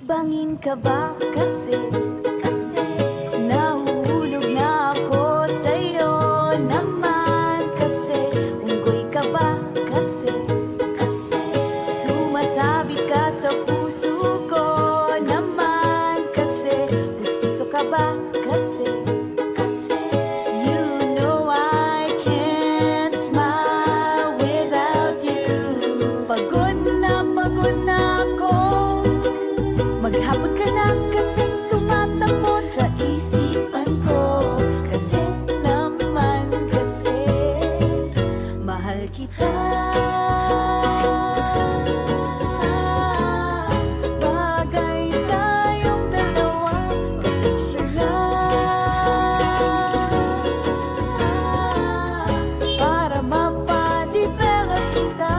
Bangin ka ba kasi nahuhulog na ako sa'yo naman kasi unggoy ka ba kasi sumasabit ka sa puso ko naman kasi gustiso ka ba kasi you know I can't smile without you. Pagod na ako, maghapon ka na kasing tumatakbo sa isipan ko. Kasi naman kasi mahal kita. Bagay tayong dalawa, picture lang para mapadevelop kita.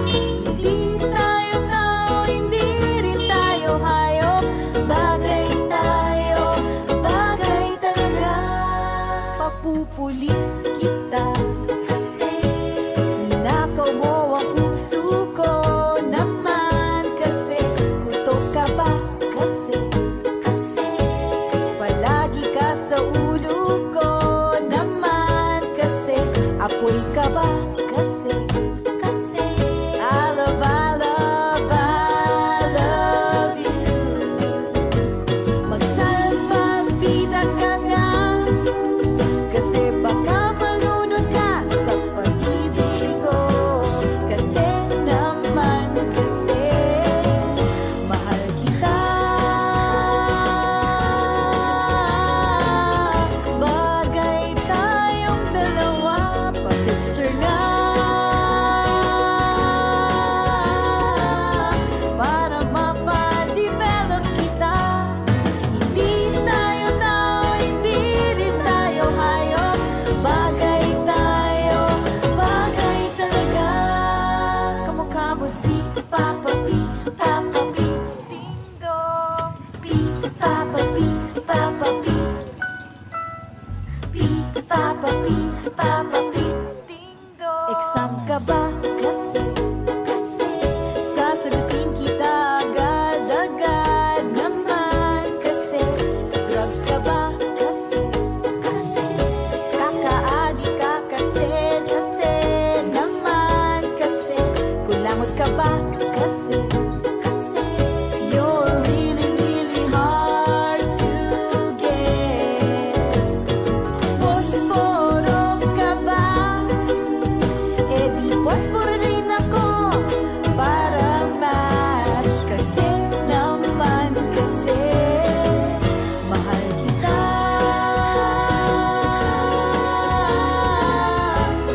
Hindi tayo tao, hindi rin tayo hayop. Bagay tayo, bagay talaga. Papupulis kita kasi ninakaw mo ang puso ko naman kasi kutok ka ba kasi palagi ka sa ulo ko naman kasi apoy ka ba kasi I love you. Magsalpabida ka nga kasi baka malunod ka sa pag-ibig ko. Kasi naman kasi mahal kita. Bagay tayong dalawa, pa-picture nga para mapadevelop kita. Hindi tayo tao, hindi rin tayo hayop. Bagay tayo, bagay talaga. Kamukha mo si Papa P, Papa P, Dingo P, Papa P, Papa P, P, Papa P, Papa P, Dingo. Exam ka ba kasi sasagutin kita agad-agad naman kasi drugs ka ba kasi kakaadi ka kasi naman kasi kulangot ka ba kasi you're really, really hard to get. Posporo ka ba? Eh di posporo rin ako para match kasi naman kasi mahal kita.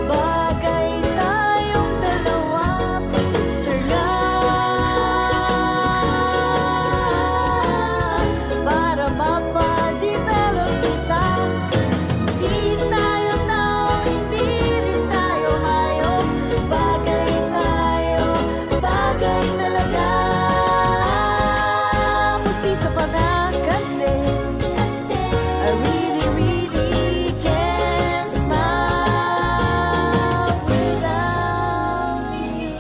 Bagay tayong dalawa, pa-picture lang para mapadevelop kita. Hindi tayo tao, hindi rin tayo hayop. Bagay tayo, bagay talaga. Mustiso pa nga kasi I really, really can't smile without you.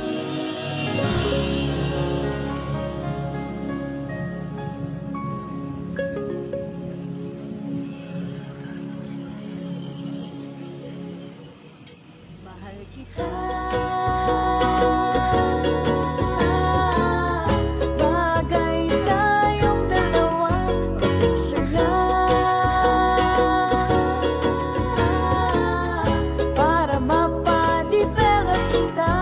Mahal kita. Bagay tayong dalawa, pa-picture lang para mapadevelop kita.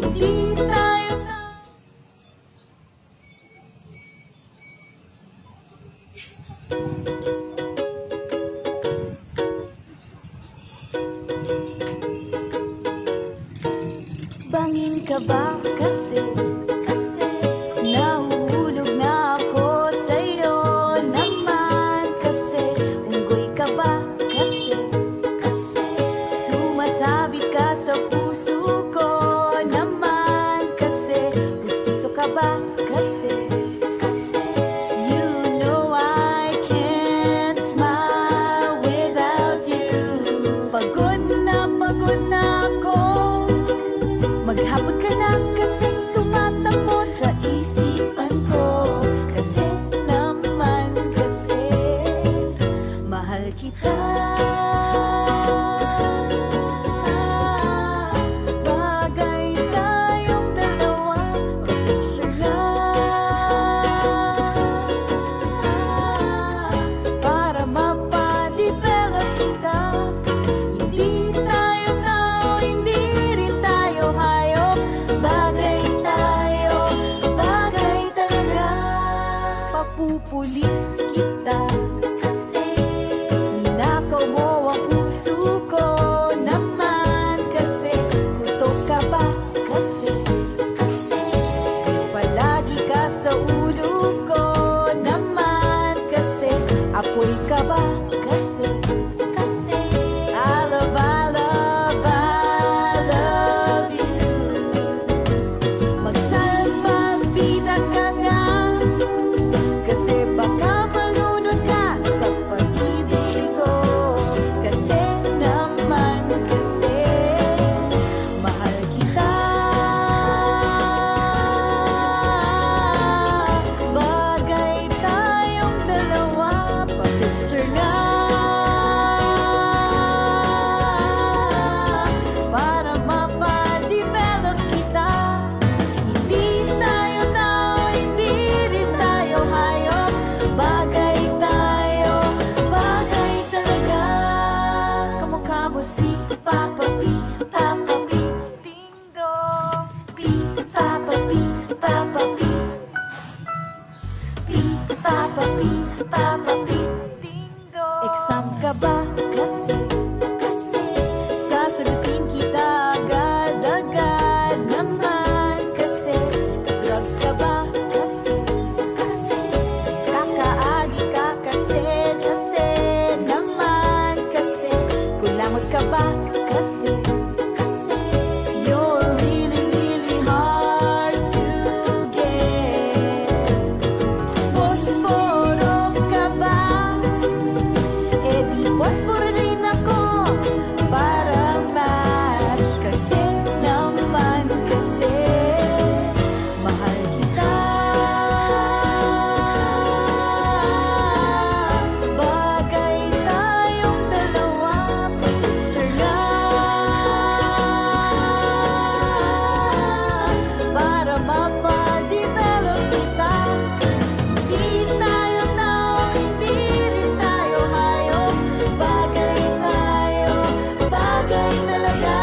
Hindi tayo Bangin ka ba kasi nahuhulog na ako sa'yo naman kasi unggoy ka ba kasi sumasabit ka sa puso ko naman kasi gustiso ka ba kasi you know I can't smile without you. Pagod na si Papa P, Papa P. Ding dong, P, Papa P, Papa P. P, Papa P, Papa P. Ding dong. Exam ka ba? Kasi sasagutin kita agad-agad naman. Kasi drugs ka ba? Kasi kakaagi ka kasi naman. Kasi kulangot ka ba? Kasi you're really, really hard to get. Posporo ka ba? Eh di posporo rin ako para match. Kasi naman kasi mahal kita. Bagay tayong dalawa, pag-picture lang para mapadevelop kita. Hindi tayo tao, hindi rin tayo hayop. Bagay tayo, bagay talaga.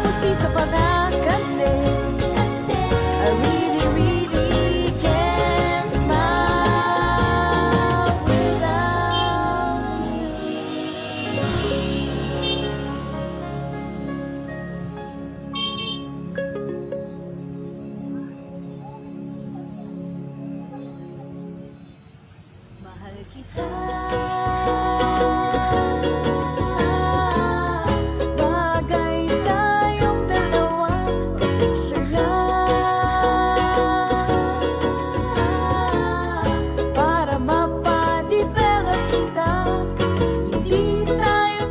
Mustiso pa nga kasi I really, really can't smile without mahal kita. Bagay tayong dalawa, pag-picture lang para mapadevelop kita. Hindi tayo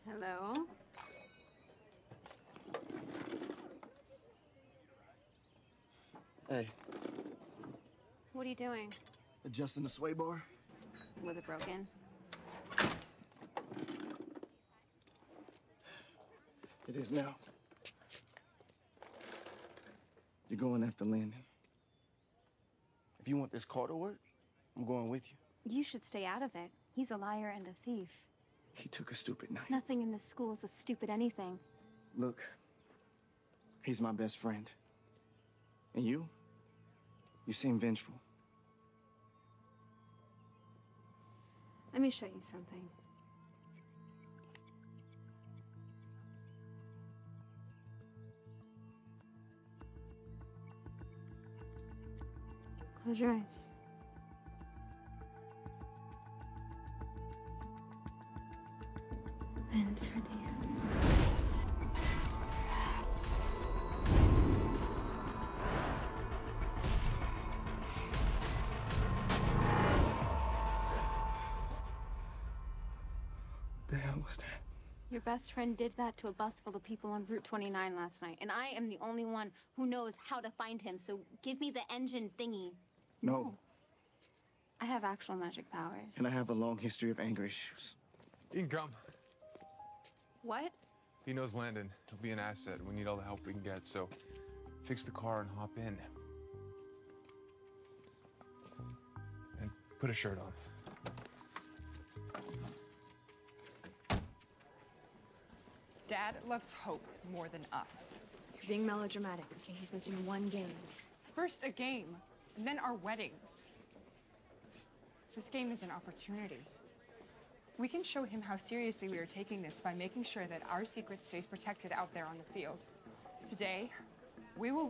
Hello? Hey, What are you doing? adjusting the sway bar? Was it broken? It is now. You're going after Landon. If you want this car to work, I'm going with you. You should stay out of it. He's a liar and a thief. He took a stupid night. Nothing in this school is a stupid anything. Look, he's my best friend. And you seem vengeful. Let me show you something. Close your eyes. And for the end. What the hell was that? Your best friend did that to a bus full of people on Route 29 last night, and I am the only one who knows how to find him, so give me the engine thingy. No. I have actual magic powers. And I have a long history of anger issues. You can come. What? He knows Landon. He'll be an asset. We need all the help we can get, so fix the car and hop in. And put a shirt on. Dad loves Hope more than us. You're being melodramatic, okay? He's missing one game. First a game, and then our weddings. This game is an opportunity. We can show him how seriously we are taking this by making sure that our secret stays protected out there on the field. Today, we will